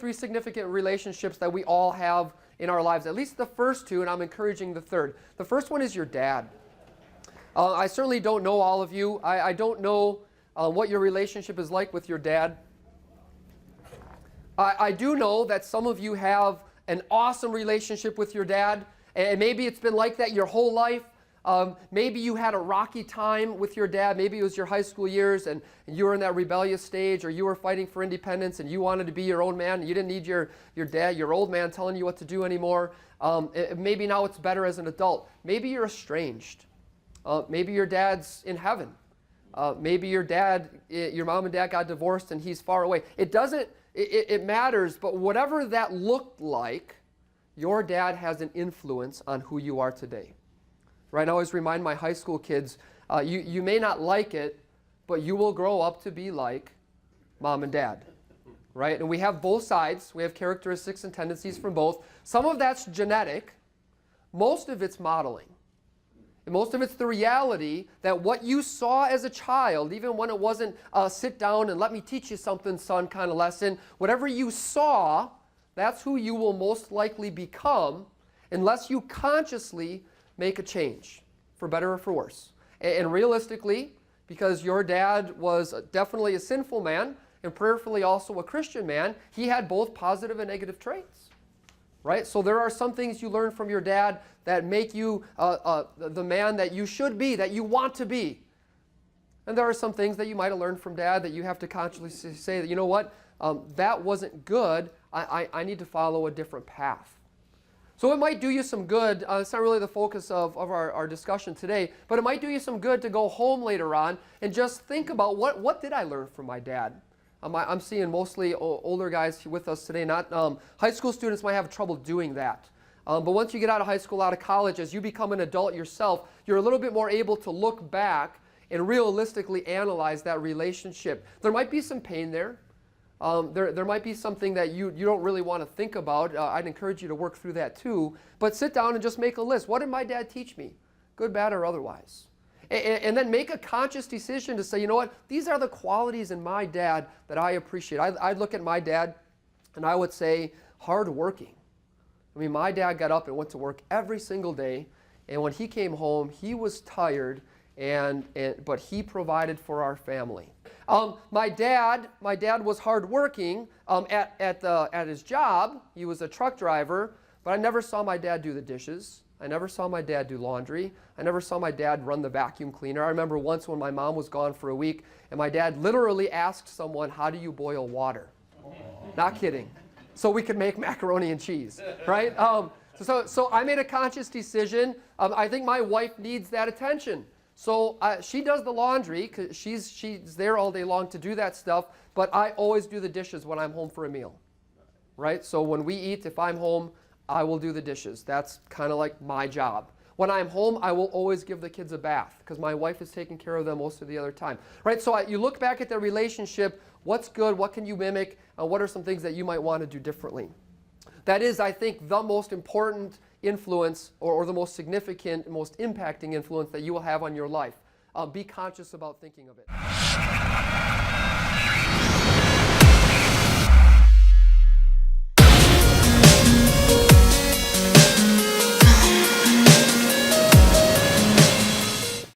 three significant relationships that we all have in our lives, at least the first two, and I'm encouraging the third. The first one is your dad. I certainly don't know all of you. I don't know what your relationship is like with your dad. I do know that some of you have an awesome relationship with your dad, and maybe it's been like that your whole life. Maybe you had a rocky time with your dad. Maybe it was your high school years and you were in that rebellious stage, or you were fighting for independence and you wanted to be your own man. And you didn't need your dad, your old man, telling you what to do anymore. Maybe now it's better as an adult. Maybe you're estranged. Maybe your dad's in heaven. Maybe your mom and dad got divorced and he's far away. It matters, but whatever that looked like, your dad has an influence on who you are today. Right? I always remind my high school kids, you may not like it, but you will grow up to be like mom and dad. Right? And we have both sides. We have characteristics and tendencies from both. Some of that's genetic. Most of it's modeling. And most of it's the reality that what you saw as a child, even when it wasn't a sit down and let me teach you something, son, kind of lesson, whatever you saw, that's who you will most likely become unless you consciously make a change, for better or for worse. And realistically, because your dad was definitely a sinful man and prayerfully also a Christian man, he had both positive and negative traits. Right? So there are some things you learn from your dad that make you the man that you should be, that you want to be. And there are some things that you might have learned from dad that you have to consciously say that, you know what, that wasn't good. I need to follow a different path. So it might do you some good. It's not really the focus of our discussion today, but it might do you some good to go home later on and just think about what did I learn from my dad? I'm seeing mostly older guys with us today. Not high school students might have trouble doing that. But once you get out of high school, out of college, as you become an adult yourself, you're a little bit more able to look back and realistically analyze that relationship. There might be some pain there. There might be something that you don't really want to think about. I'd encourage you to work through that too. But sit down and just make a list. What did my dad teach me? Good, bad, or otherwise? And then make a conscious decision to say, you know what, these are the qualities in my dad that I appreciate. I'd look at my dad and I would say hardworking. I mean, my dad got up and went to work every single day. And when he came home, he was tired, but he provided for our family. My dad was hardworking at his job. He was a truck driver, but I never saw my dad do the dishes. I never saw my dad do laundry. I never saw my dad run the vacuum cleaner. I remember once when my mom was gone for a week, and my dad literally asked someone, how do you boil water? Not kidding. So we could make macaroni and cheese, right? So I made a conscious decision. I think my wife needs that attention. So she does the laundry, because she's there all day long to do that stuff, but I always do the dishes when I'm home for a meal, right? So when we eat, if I'm home, I will do the dishes. That's kind of like my job. When I'm home, I will always give the kids a bath because my wife is taking care of them most of the other time. Right? So you look back at the relationship, what's good, what can you mimic, what are some things that you might want to do differently? That is, I think, the most important influence or the most significant, most impacting influence that you will have on your life. Be conscious about thinking of it.